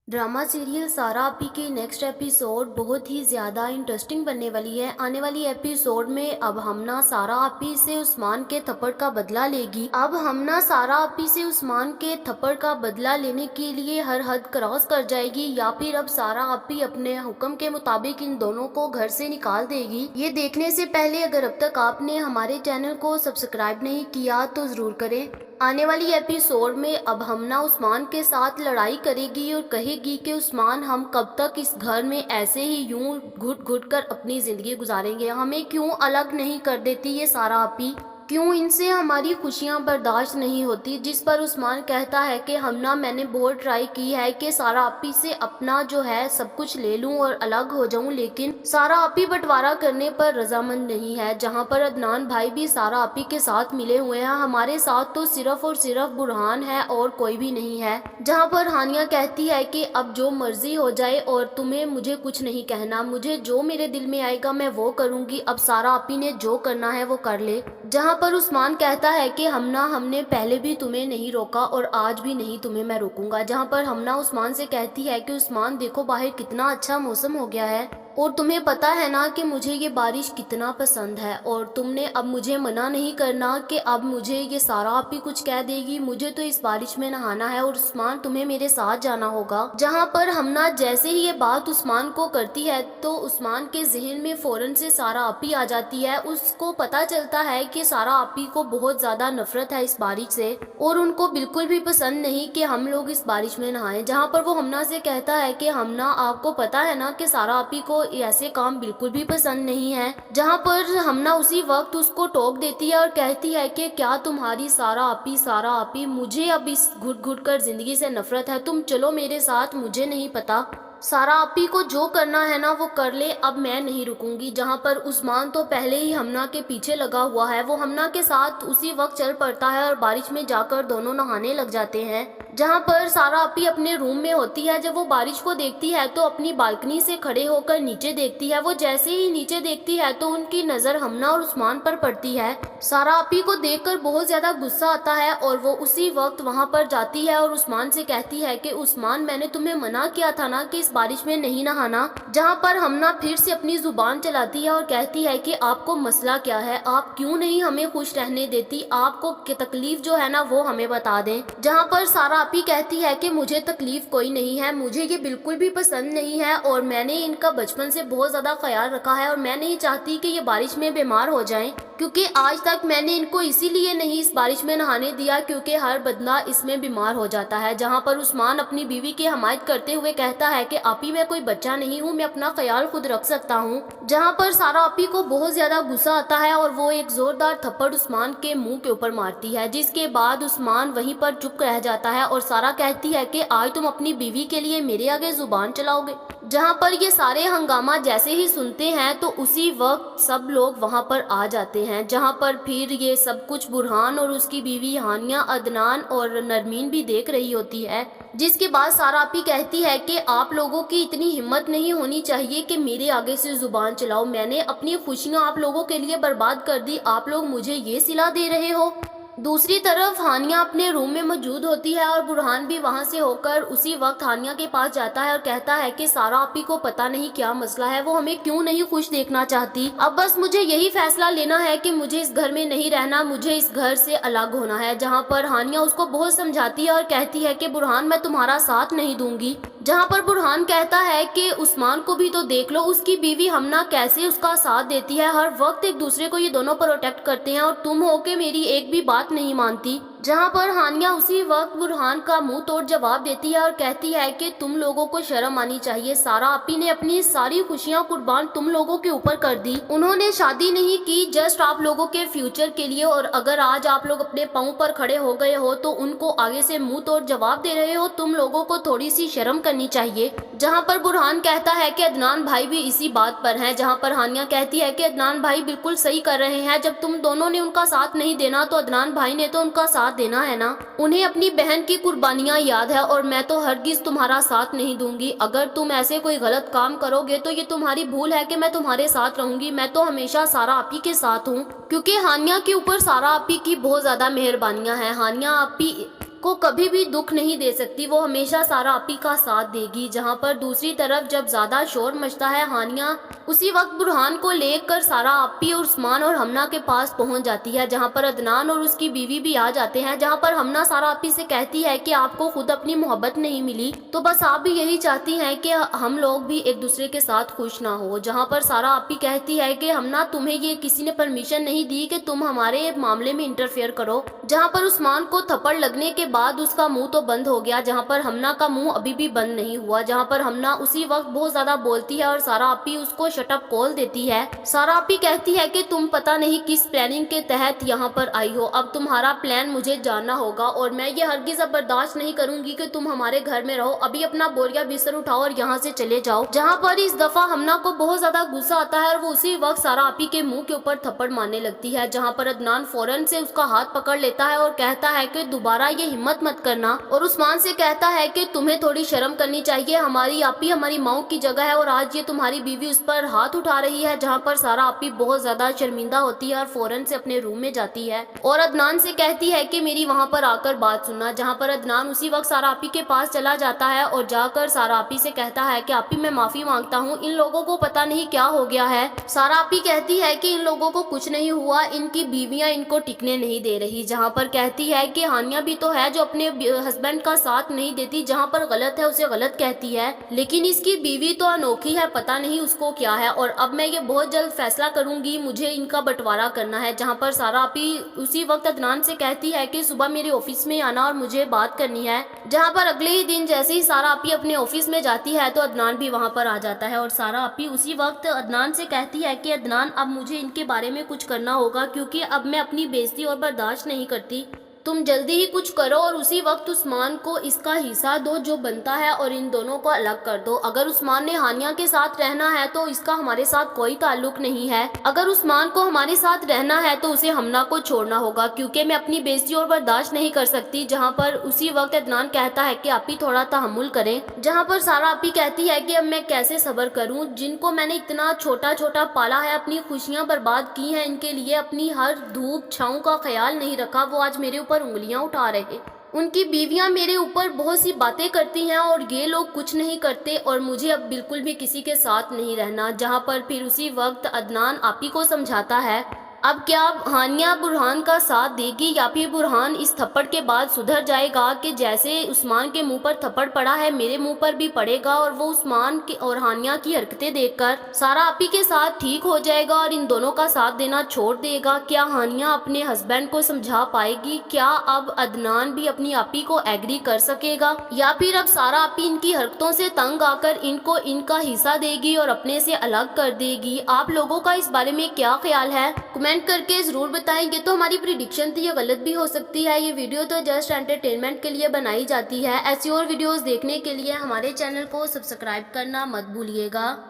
Drama serial सारा आपी के नेक्स्ट एपिसोड बहुत ही ज़्यादा इंटरेस्टिंग बनने वाली है। आने वाली एपिसोड में अब हमना सारा आपी से उस्मान के थप्पड़ का बदला लेगी। अब हमना सारा आपी से उस्मान के थप्पड़ का बदला लेने के लिए हर हद क्रॉस कर जाएगी या फिर अब सारा आपी अपने हुक्म के मुताबिक इन दोनों को घर से निकाल देगी। ये देखने से पहले अगर अब तक आपने हमारे चैनल को सब्सक्राइब नहीं किया तो ज़रूर करें। आने वाली एपिसोड में अब हमना उस्मान के साथ लड़ाई करेगी और कहेगी कि उस्मान हम कब तक इस घर में ऐसे ही यूं घुट घुट कर अपनी ज़िंदगी गुजारेंगे, हमें क्यों अलग नहीं कर देती ये सारा आपी, क्यों इनसे हमारी खुशियां बर्दाश्त नहीं होती। जिस पर उस्मान कहता है कि हमना मैंने बहुत ट्राई की है कि सारा आपी से अपना जो है सब कुछ ले लूं और अलग हो जाऊं, लेकिन सारा आपी बंटवारा करने पर रजामंद नहीं है। जहां पर अदनान भाई भी सारा आपी के साथ मिले हुए हैं, हमारे साथ तो सिर्फ और सिर्फ बुरहान है और कोई भी नहीं है। जहां पर हानिया कहती है कि अब जो मर्जी हो जाए और तुम्हें मुझे कुछ नहीं कहना, मुझे जो मेरे दिल में आएगा मैं वो करूंगी, अब सारा आपी ने जो करना है वो कर ले। जहां पर उस्मान कहता है कि हमने पहले भी तुम्हें नहीं रोका और आज भी नहीं तुम्हें मैं रोकूंगा। जहां पर हमना उस्मान से कहती है कि उस्मान देखो बाहर कितना अच्छा मौसम हो गया है और तुम्हें पता है ना कि मुझे ये बारिश कितना पसंद है और तुमने अब मुझे मना नहीं करना कि अब मुझे ये सारा आप ही कुछ कह देगी, मुझे तो इस बारिश में नहाना है और उस्मान तुम्हें मेरे साथ जाना होगा। जहां पर हमना जैसे ही ये बात उस्मान को करती है तो उस्मान के जहन में फौरन से सारा आपी आ जाती है। उसको पता चलता है कि सारा आपी को बहुत ज्यादा नफरत है इस बारिश से और उनको बिल्कुल भी पसंद नहीं कि हम लोग इस बारिश में नहाएं। जहां पर वो हमना से कहता है कि हमना आपको पता है ना कि सारा आपी को ऐसे काम बिल्कुल भी पसंद नहीं है। जहां पर हमना उसी वक्त उसको टोक देती है और कहती है कि क्या तुम्हारी सारा आपी मुझे अब इस घुट घुट कर जिंदगी से नफरत है, तुम चलो मेरे साथ, मुझे नहीं पता, सारा आपी को जो करना है ना वो कर ले, अब मैं नहीं रुकूंगी। जहां पर उस्मान तो पहले ही हमना के पीछे लगा हुआ है, वो हमना के साथ उसी वक्त चल पड़ता है और बारिश में जाकर दोनों नहाने लग जाते हैं। जहां पर सारा आपी अपने रूम में होती है, जब वो बारिश को देखती है तो अपनी बालकनी से खड़े होकर नीचे देखती है। वो जैसे ही नीचे देखती है तो उनकी नज़र हमना और उस्मान पर पड़ती है। सारा आपी को देखकर बहुत ज़्यादा गुस्सा आता है और वो उसी वक्त वहां पर जाती है और उस्मान से कहती है कि उस्मान मैंने तुम्हें मना किया था ना कि इस बारिश में नहीं नहाना। जहां पर हमना फिर से अपनी जुबान चलाती है और कहती है कि आपको मसला क्या है, आप क्यों नहीं हमें खुश रहने देती, आपको तकलीफ जो है ना वो हमें बता दें। जहां पर सारा आपी कहती है कि मुझे तकलीफ कोई नहीं है, मुझे ये बिल्कुल भी पसंद नहीं है और मैंने इनका बचपन से बहुत ज़्यादा ख्याल रखा है और मैं नहीं चाहती कि ये बारिश में बीमार हो जाएं, क्योंकि आज तक मैंने इनको इसीलिए नहीं इस बारिश में नहाने दिया क्योंकि हर बंदा इसमें बीमार हो जाता है। जहां पर उस्मान अपनी बीवी की हमायत करते हुए कहता है कि आपी मैं कोई बच्चा नहीं हूँ, मैं अपना ख्याल खुद रख सकता हूँ। जहां पर सारा आपी को बहुत ज्यादा गुस्सा आता है और वो एक जोरदार थप्पड़ उस्मान के मुंह के ऊपर मारती है, जिसके बाद उस्मान वहीं पर चुप रह जाता है और सारा कहती है कि आज तुम अपनी बीवी के लिए मेरे आगे जुबान चलाओगे। जहां पर ये सारे हंगामा जैसे ही सुनते हैं तो उसी वक्त सब लोग वहां पर आ जाते हैं। जहां पर फिर ये सब कुछ बुरहान और उसकी बीवी हानिया, अदनान और नरमीन भी देख रही होती है, जिसके बाद सारा आपी कहती है कि आप लोगों की इतनी हिम्मत नहीं होनी चाहिए कि मेरे आगे से जुबान चलाओ, मैंने अपनी खुशियां आप लोगों के लिए बर्बाद कर दी, आप लोग मुझे ये सिला दे रहे हो। दूसरी तरफ हानिया अपने रूम में मौजूद होती है और बुरहान भी वहां से होकर उसी वक्त हानिया के पास जाता है और कहता है कि सारा आपी को पता नहीं क्या मसला है, वो हमें क्यों नहीं खुश देखना चाहती, अब बस मुझे यही फैसला लेना है कि मुझे इस घर में नहीं रहना, मुझे इस घर से अलग होना है। जहां पर हानिया उसको बहुत समझाती है और कहती है कि बुरहान मैं तुम्हारा साथ नहीं दूंगी। जहां पर बुरहान कहता है कि उस्मान को भी तो देख लो, उसकी बीवी हमना कैसे उसका साथ देती है, हर वक्त एक दूसरे को ये दोनों प्रोटेक्ट करते हैं और तुम हो के मेरी एक भी बात नहीं मानती। जहां पर हानिया उसी वक्त बुरहान का मुंह तोड़ जवाब देती है और कहती है कि तुम लोगों को शर्म आनी चाहिए, सारा आपी ने अपनी सारी खुशियां कुर्बान तुम लोगों के ऊपर कर दी, उन्होंने शादी नहीं की जस्ट आप लोगों के फ्यूचर के लिए, और अगर आज आप लोग अपने पांव पर खड़े हो गए हो तो उनको आगे से मुंह तोड़ जवाब दे रहे हो, तुम लोगों को थोड़ी सी शर्म करनी चाहिए। जहां पर बुरहान कहता है कि अदनान भाई भी इसी बात पर हैं। जहां पर हानिया कहती है कि अदनान भाई बिल्कुल सही कर रहे हैं, जब तुम दोनों ने उनका साथ नहीं देना तो अदनान भाई ने तो उनका साथ देना है ना, उन्हें अपनी बहन की कुर्बानियां याद है और मैं तो हरगिज तुम्हारा साथ नहीं दूंगी, अगर तुम ऐसे कोई गलत काम करोगे तो ये तुम्हारी भूल है कि मैं तुम्हारे साथ रहूंगी, मैं तो हमेशा सारा आपी के साथ हूँ, क्योंकि हानिया के ऊपर सारा आपी की बहुत ज्यादा मेहरबानियां हैं। हानिया आपी को कभी भी दुख नहीं दे सकती, वो हमेशा सारा आपी का साथ देगी। जहाँ पर दूसरी तरफ जब ज्यादा शोर मचता है हानिया उसी वक्त बुरहान को लेकर सारा आपी और उस्मान और हमना के पास पहुंच जाती है, जहाँ पर अदनान और उसकी बीवी भी आ जाते हैं। जहाँ पर हमना सारा आपी से कहती है कि आपको खुद अपनी मोहब्बत नहीं मिली तो बस आप भी यही चाहती हैं कि हम लोग भी एक दूसरे के साथ खुश ना हो। जहाँ पर सारा आपी कहती है कि हमना तुम्हें ये किसी ने परमिशन नहीं दी कि तुम हमारे मामले में इंटरफेयर करो। जहाँ पर उस्मान को थप्पड़ लगने के बाद उसका मुंह तो बंद हो गया, जहाँ पर हमना का मुंह अभी भी बंद नहीं हुआ। जहाँ पर हमना उसी वक्त बहुत ज्यादा बोलती है और सारा आपी उसको शटअप कॉल देती है। सारा आपी कहती है कि तुम पता नहीं किस प्लानिंग के तहत यहाँ पर आई हो, अब तुम्हारा प्लान मुझे जानना होगा और मैं ये हरगिज़ अब बर्दाश्त नहीं करूंगी कि तुम हमारे घर में रहो। अभी अपना बोरिया बिस्तर उठाओ और यहाँ से चले जाओ। जहाँ पर इस दफा हमना को बहुत ज्यादा गुस्सा आता है और वो उसी वक्त सारा आपी के मुंह के ऊपर थप्पड़ मारने लगती है। जहाँ पर अदनान फौरन से उसका हाथ पकड़ लेता है और कहता है कि दोबारा ये हिम्मत मत करना, और उस्मान से कहता है कि तुम्हें थोड़ी शर्म करनी चाहिए, हमारी आपी हमारी माँ की जगह है और आज ये तुम्हारी बीवी उस पर हाथ उठा रही है। जहाँ पर सारा आपी बहुत ज्यादा शर्मिंदा होती है और फौरन से अपने रूम में जाती है और अदनान से कहती है कि मेरी वहाँ पर आकर बात सुनना। जहाँ पर अदनान उसी वक्त सारा आपी के पास चला जाता है और जाकर सारा आपी से कहता है कि आपी मैं माफी मांगता हूँ, इन लोगों को पता नहीं क्या हो गया है। सारा आपी कहती है कि इन लोगों को कुछ नहीं हुआ, इनकी बीवियां इनको टिकने नहीं दे रही। जहाँ पर कहती है कि हानिया भी तो है जो अपने हस्बैंड का साथ नहीं देती, जहाँ पर गलत है उसे गलत कहती है, लेकिन इसकी बीवी तो अनोखी है, पता नहीं उसको क्या है और अब मैं ये बहुत जल्द फैसला करूंगी, मुझे इनका बंटवारा करना है। जहाँ पर सारा आपी उसी वक्त अदनान से कहती है कि सुबह मेरे ऑफिस में आना और मुझे बात करनी है। जहाँ पर अगले ही दिन जैसे ही सारा आपी अपने ऑफिस में जाती है तो अदनान भी वहाँ पर आ जाता है और सारा आपी उसी वक्त अदनान से कहती है कि अदनान अब मुझे इनके बारे में कुछ करना होगा क्योंकि अब मैं अपनी बेइज्जती और बर्दाश्त नहीं करती, तुम जल्दी ही कुछ करो और उसी वक्त उस्मान को इसका हिस्सा दो जो बनता है और इन दोनों को अलग कर दो। अगर उस्मान ने हानिया के साथ रहना है तो इसका हमारे साथ कोई ताल्लुक नहीं है, अगर उस्मान को हमारे साथ रहना है तो उसे हमना को छोड़ना होगा क्योंकि मैं अपनी बेइज्जती और बर्दाश्त नहीं कर सकती। जहाँ पर उसी वक्त अदनान कहता है कि आप ही थोड़ा तहम्मुल करें। जहाँ पर सारा आपी कहती है कि अब मैं कैसे सब्र करूँ, जिनको मैंने इतना छोटा छोटा पाला है, अपनी खुशियाँ बर्बाद की हैं, इनके लिए अपनी हर धूप छाँव का ख्याल नहीं रखा, वो आज मेरे ऊपर उंगलियां उठा रहे। उनकी बीवियां मेरे ऊपर बहुत सी बातें करती हैं और ये लोग कुछ नहीं करते और मुझे अब बिल्कुल भी किसी के साथ नहीं रहना। जहां पर फिर उसी वक्त अदनान आपी को समझाता है अब क्या हानिया बुरहान का साथ देगी या फिर बुरहान इस थप्पड़ के बाद सुधर जाएगा कि जैसे उस्मान के मुंह पर थप्पड़ पड़ा है मेरे मुंह पर भी पड़ेगा और वो उस्मान के और हानिया की हरकतें देखकर सारा आपी के साथ ठीक हो जाएगा और इन दोनों का साथ देना छोड़ देगा। क्या हानिया अपने हस्बैंड को समझा पाएगी? क्या अब अदनान भी अपनी आपी को एग्री कर सकेगा या फिर अब सारा आपी इनकी हरकतों से तंग आकर इनको इनका हिस्सा देगी और अपने से अलग कर देगी? आप लोगों का इस बारे में क्या ख्याल है कमेंट करके जरूर बताएं। ये तो हमारी प्रिडिक्शन थी, ये गलत भी हो सकती है। ये वीडियो तो जस्ट एंटरटेनमेंट के लिए बनाई जाती है। ऐसी और वीडियोस देखने के लिए हमारे चैनल को सब्सक्राइब करना मत भूलिएगा।